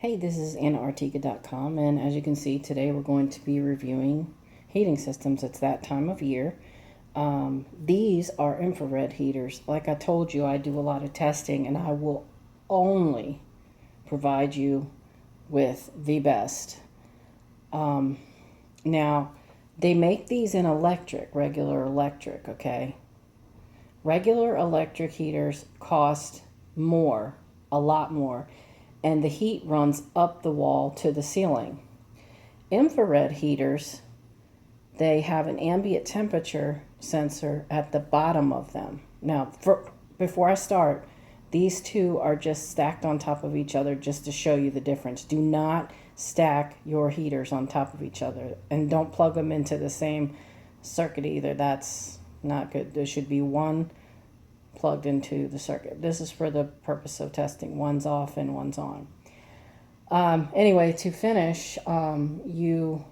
Hey, this is Artiga.com, and as you can see today we're going to be reviewing heating systems. It's that time of year. These are infrared heaters. Like I told you, I do a lot of testing, and I will only provide you with the best. Now, they make these in regular electric, okay? Regular electric heaters cost more, a lot more, and the heat runs up the wall to the ceiling. Infrared heaters, they have an ambient temperature sensor at the bottom of them. Now, before I start, these two are just stacked on top of each other just to show you the difference. Do not stack your heaters on top of each other, and don't plug them into the same circuit either. That's not good. There should be one plugged into the circuit. This is for the purpose of testing. One's off and one's on. Anyway, to finish, the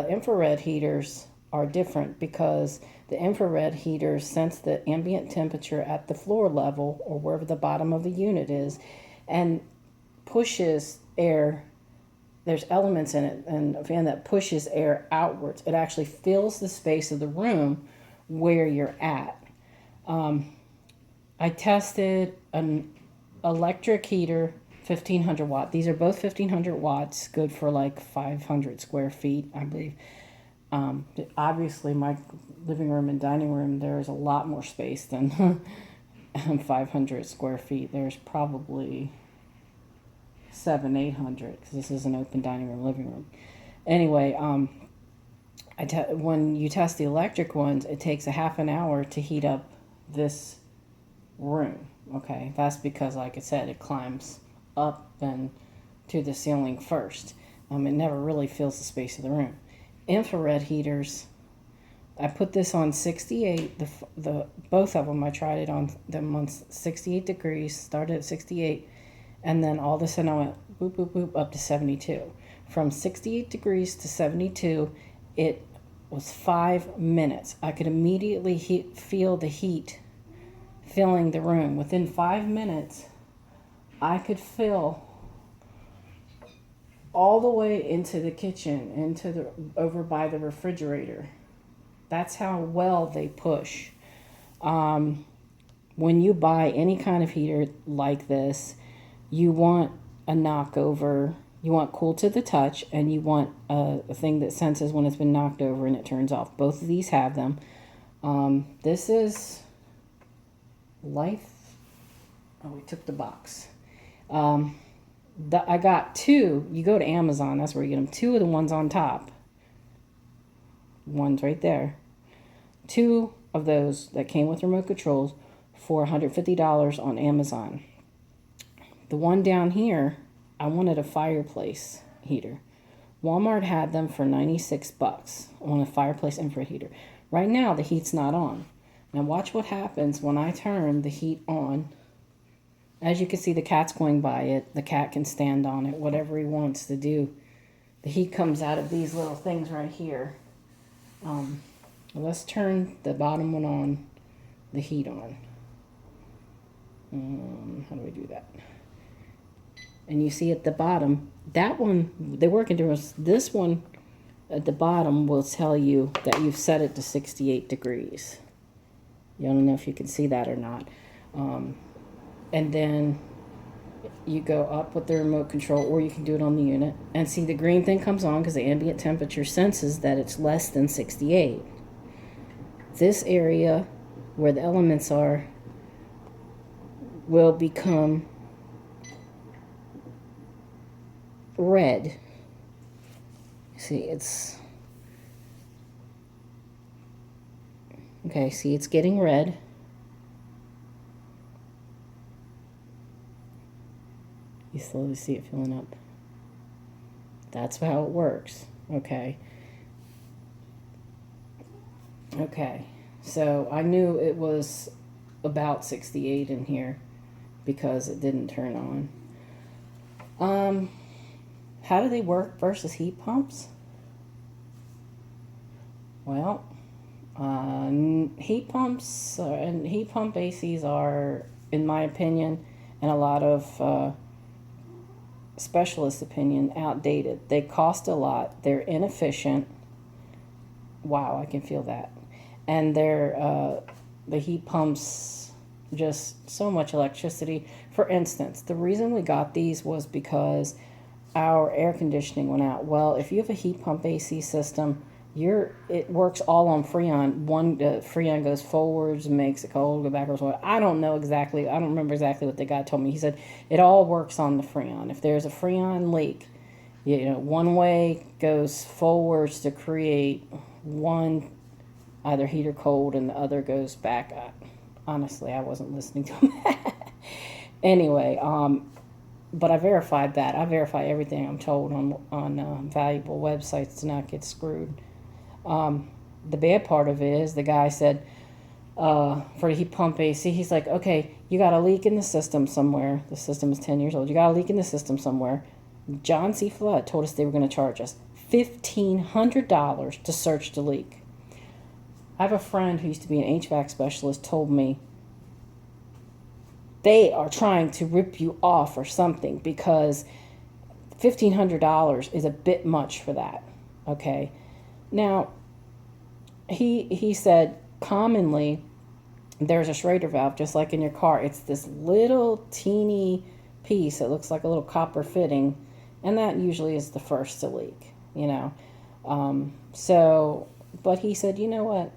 infrared heaters are different because the infrared heaters sense the ambient temperature at the floor level or wherever the bottom of the unit is and pushes air. There's elements in it and a fan that pushes air outwards. It actually fills the space of the room where you're at. I tested an electric heater, 1500 watt. These are both 1500 watts, good for like 500 square feet, I believe. Obviously, my living room and dining room, there's a lot more space than 500 square feet. There's probably 800 because this is an open dining room, living room. Anyway, when you test the electric ones, it takes a half an hour to heat up this room. Okay, that's because, like I said, it climbs up and to the ceiling first. It never really fills the space of the room. Infrared heaters, I put this on 68. The both of them, I tried it on them on 68 degrees. Started at 68, and then all of a sudden I went boop boop boop up to 72. From 68 degrees to 72, it was 5 minutes. I could immediately feel the heat filling the room. Within 5 minutes, I could feel all the way into the kitchen, over by the refrigerator. That's how well they push. When you buy any kind of heater like this, you want a knockover. You want cool to the touch, and you want a thing that senses when it's been knocked over and it turns off. Both of these have them. This is Life. Oh, we took the box. I got two. You go to Amazon, that's where you get them. Two of the ones on top. One's right there. Two of those that came with remote controls for $150 on Amazon. The one down here, I wanted a fireplace heater. Walmart had them for 96 bucks on a fireplace infrared heater. Right now, the heat's not on. Now watch what happens when I turn the heat on. As you can see, the cat's going by it. The cat can stand on it, whatever he wants to do. The heat comes out of these little things right here. Let's turn the bottom one on, the heat on. How do we do that? And you see at the bottom, that one, they work in different. This one at the bottom will tell you that you've set it to 68 degrees. You don't know if you can see that or not. And then you go up with the remote control, or you can do it on the unit. And see, the green thing comes on because the ambient temperature senses that it's less than 68. This area where the elements are will become red. See, it's... Okay, see, it's getting red. You slowly see it filling up. That's how it works. Okay. Okay. So I knew it was about 68 in here because it didn't turn on. How do they work versus heat pumps? Well, heat pumps and heat pump ACs are, in my opinion, and a lot of specialist opinion, outdated. They cost a lot. They're inefficient. Wow, I can feel that. And they're the heat pumps just so much electricity. For instance, the reason we got these was because our air conditioning went out. Well, if you have a heat pump AC system, it works all on Freon. Freon goes forwards, makes it cold, go backwards. I don't know exactly. I don't remember exactly what the guy told me. He said it all works on the Freon. If there's a Freon leak, one way goes forwards to create one either heat or cold, and the other goes back up. Honestly, I wasn't listening to him. Anyway, but I verified that. I verify everything I'm told on valuable websites to not get screwed. The bad part of it is the guy said for the heat pump AC, he's like, okay, you got a leak in the system somewhere. The system is 10 years old. You got a leak in the system somewhere. John C. Flood told us they were going to charge us $1,500 to search the leak. I have a friend who used to be an HVAC specialist told me they are trying to rip you off or something because $1,500 is a bit much for that. Okay. Now, he said commonly there's a Schrader valve just like in your car. It's this little teeny piece. It looks like a little copper fitting, and that usually is the first to leak, but he said, you know what?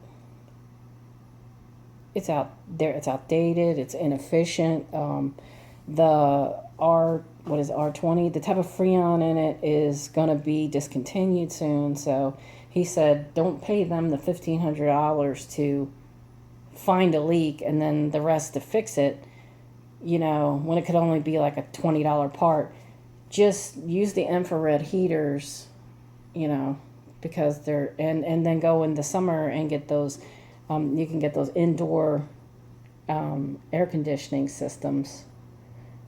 It's out there. It's outdated. It's inefficient. The R20? The type of Freon in it is going to be discontinued soon. So he said, don't pay them the $1,500 to find a leak and then the rest to fix it. When it could only be like a $20 part. Just use the infrared heaters, because they're and then go in the summer and get those. You can get those indoor air conditioning systems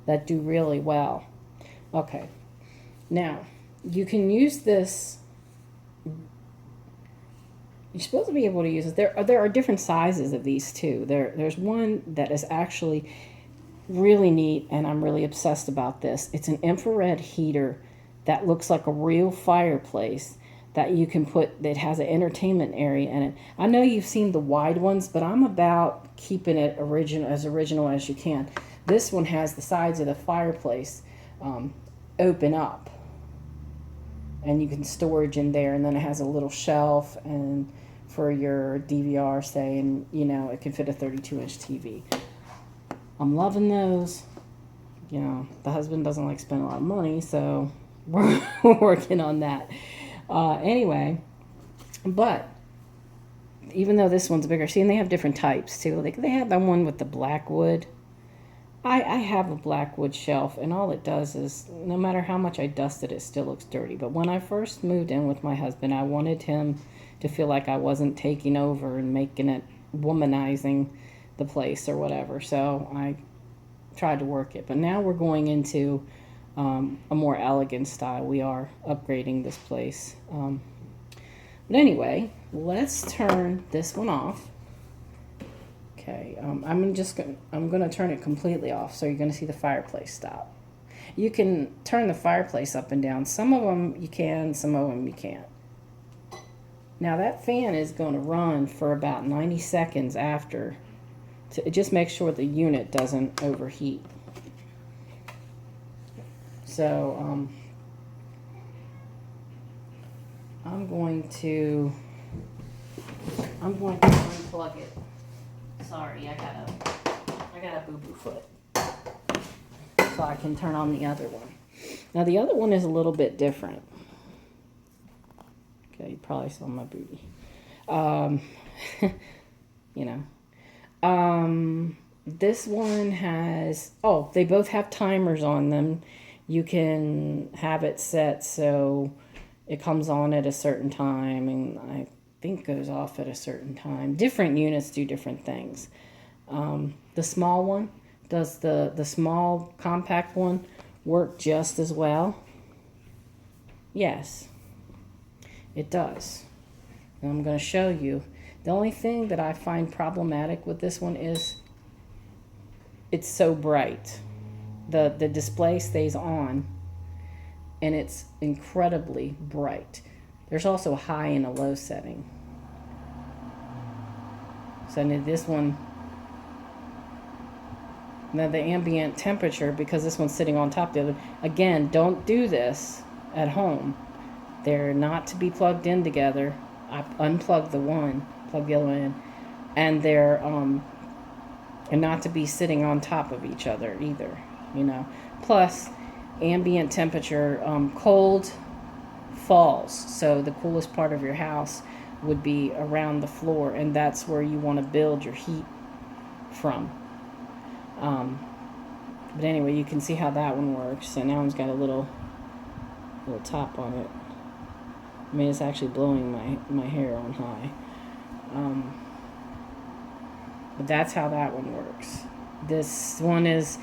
that do really well. Okay, now you can use this. You're supposed to be able to use it. There are different sizes of these too. There's one that is actually really neat, and I'm really obsessed about this. It's an infrared heater that looks like a real fireplace that you can put, that has an entertainment area in it. I know you've seen the wide ones, but I'm about keeping it original as you can. This one has the sides of the fireplace open up, and you can storage in there, and then it has a little shelf and for your DVR, say, and it can fit a 32-inch TV. I'm loving those. The husband doesn't like spending a lot of money, so we're working on that. Anyway, but even though this one's bigger, see, and they have different types too. Like they have the one with the black wood. I have a black wood shelf, and all it does is, no matter how much I dust it, it still looks dirty. But when I first moved in with my husband, I wanted him to feel like I wasn't taking over and making it womanizing the place or whatever. So I tried to work it. But now we're going into a more elegant style. We are upgrading this place. But anyway, let's turn this one off. Okay, I'm gonna turn it completely off, so you're gonna see the fireplace stop. You can turn the fireplace up and down. Some of them you can, some of them you can't. Now that fan is going to run for about 90 seconds after. To just make sure the unit doesn't overheat. So I'm going to unplug it. Sorry, I got a boo-boo foot. So I can turn on the other one. Now the other one is a little bit different. Okay, you probably saw my booty. This one has, they both have timers on them. You can have it set so it comes on at a certain time and I think goes off at a certain time. Different units do different things. The small one, does the small compact one work just as well? Yes, it does. And I'm going to show you. The only thing that I find problematic with this one is it's so bright. The display stays on, and it's incredibly bright. There's also a high and a low setting. So this one, now the ambient temperature, because this one's sitting on top of the other, again, don't do this at home. They're not to be plugged in together. I unplug the one, plug the other one in, and they're and not to be sitting on top of each other either, you know. Plus, ambient temperature, cold falls, so the coolest part of your house would be around the floor, and that's where you want to build your heat from. But anyway, you can see how that one works. So now it's got a little top on it. I mean, it's actually blowing my hair on high. But that's how that one works. This one is,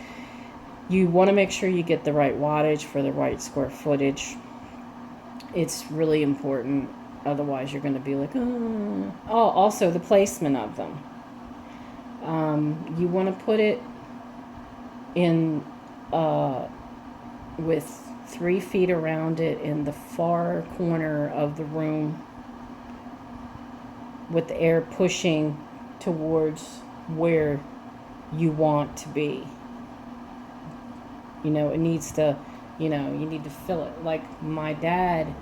you want to make sure you get the right wattage for the right square footage. It's really important. Otherwise, you're going to be like, oh. Also the placement of them. You want to put it in with 3 feet around it in the far corner of the room, with the air pushing towards where you want to be. You know, it needs to, you need to fill it. Like my dad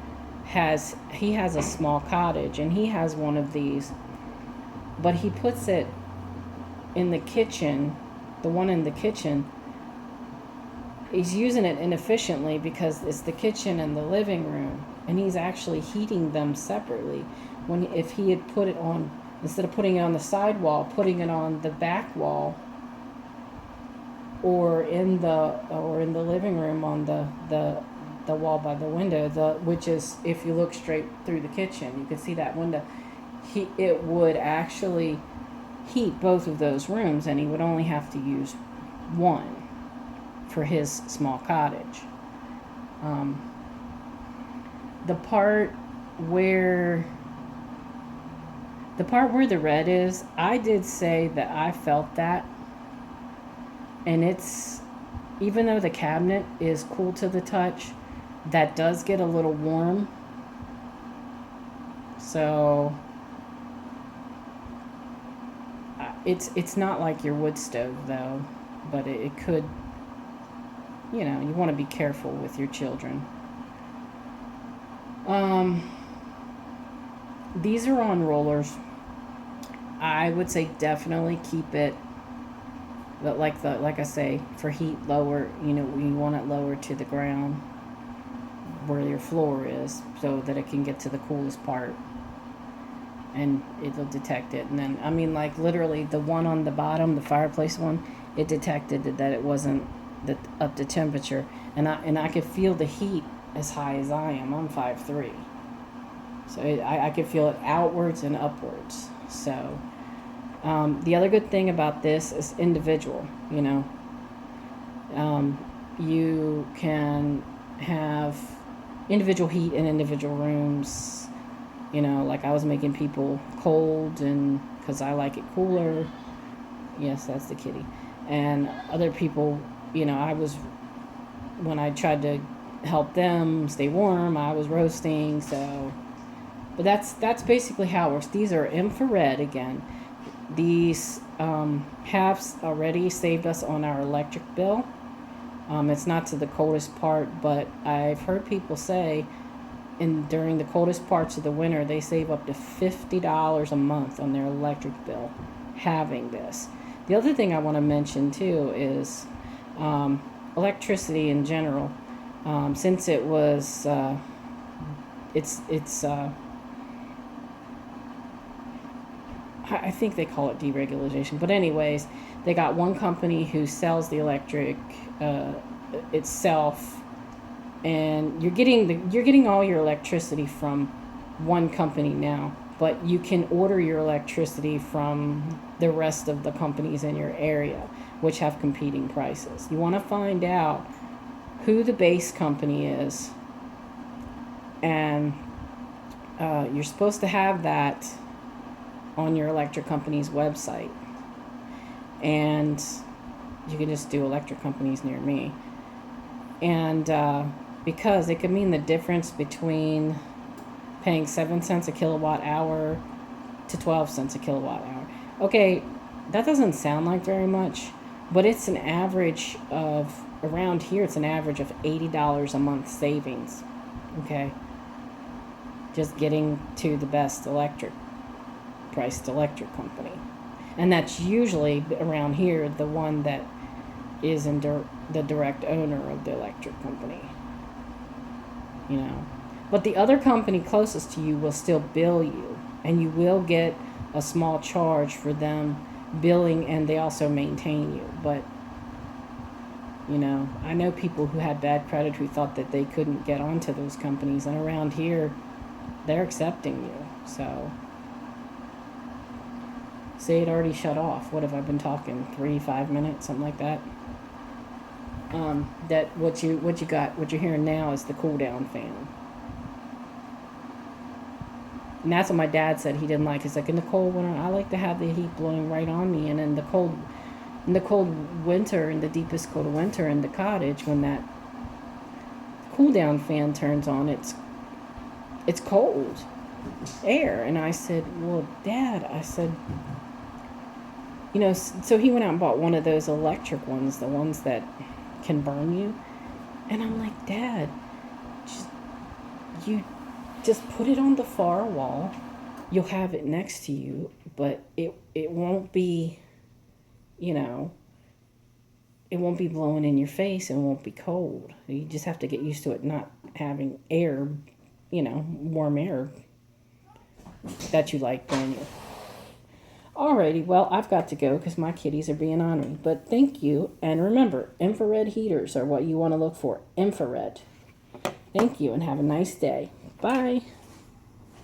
has a small cottage, and he has one of these, but he puts it in the kitchen, the one in the kitchen. He's using it inefficiently because it's the kitchen and the living room, and he's actually heating them separately. If he had put it on, instead of putting it on the side wall, putting it on the back wall, or in the living room on the wall by the window, which is, if you look straight through the kitchen, you can see that window. It would actually heat both of those rooms, and he would only have to use one for his small cottage. The part where the red is, I did say that I felt that, and it's, even though the cabinet is cool to the touch, that does get a little warm. So it's not like your wood stove though, but it could, you want to be careful with your children. These are on rollers. I would say definitely keep it, but like I say, for heat lower, you want it lower to the ground where your floor is, so that it can get to the coolest part, and it'll detect it. And then, I mean, like literally the one on the bottom, the fireplace one, it detected that it wasn't up to temperature, and I could feel the heat as high as I am. I'm 5'3", so I could feel it outwards and upwards. So the other good thing about this is individual. You can have individual heat in individual rooms. Like I was making people cold, and because I like it cooler. Yes, that's the kitty. And other people, when I tried to help them stay warm, I was roasting. So, but that's basically how it works. These are infrared again. These have already saved us on our electric bill. It's not to the coldest part, but I've heard people say during the coldest parts of the winter, they save up to $50 a month on their electric bill having this. The other thing I want to mention too is electricity in general. Since it was, I think they call it deregulation. But anyways, they got one company who sells the electric itself, and you're getting all your electricity from one company now. But you can order your electricity from the rest of the companies in your area, which have competing prices. You want to find out who the base company is, and you're supposed to have that on your electric company's website. And you can just do electric companies near me. And because it could mean the difference between paying 7 cents a kilowatt hour to 12 cents a kilowatt hour. Okay, that doesn't sound like very much, but it's an average of, around here, it's an average of $80 a month savings. Okay, just getting to the best priced electric company. And that's usually around here the one that is in the direct owner of the electric company. You know, but the other company closest to you will still bill you, and you will get a small charge for them billing, and they also maintain you. But you know, I know people who had bad credit who thought that they couldn't get onto those companies, and around here they're accepting you. So say it already shut off. What have I been talking? 5 minutes, something like that. That what you're hearing now is the cool down fan. And that's what my dad said he didn't like. He's like, in the cold winter, I like to have the heat blowing right on me. And in the cold winter, in the deepest cold winter in the cottage, when that cool down fan turns on, it's cold air. And I said, well, Dad, I said, you know, so he went out and bought one of those electric ones, the ones that can burn you. And I'm like, Dad, you just put it on the far wall. You'll have it next to you, but it won't be, you know, it won't be blowing in your face and won't be cold. You just have to get used to it not having air, you know, warm air that you like burn you. Alrighty, well, I've got to go because my kitties are being on me. But thank you, and remember, infrared heaters are what you want to look for. Infrared. Thank you, and have a nice day. Bye.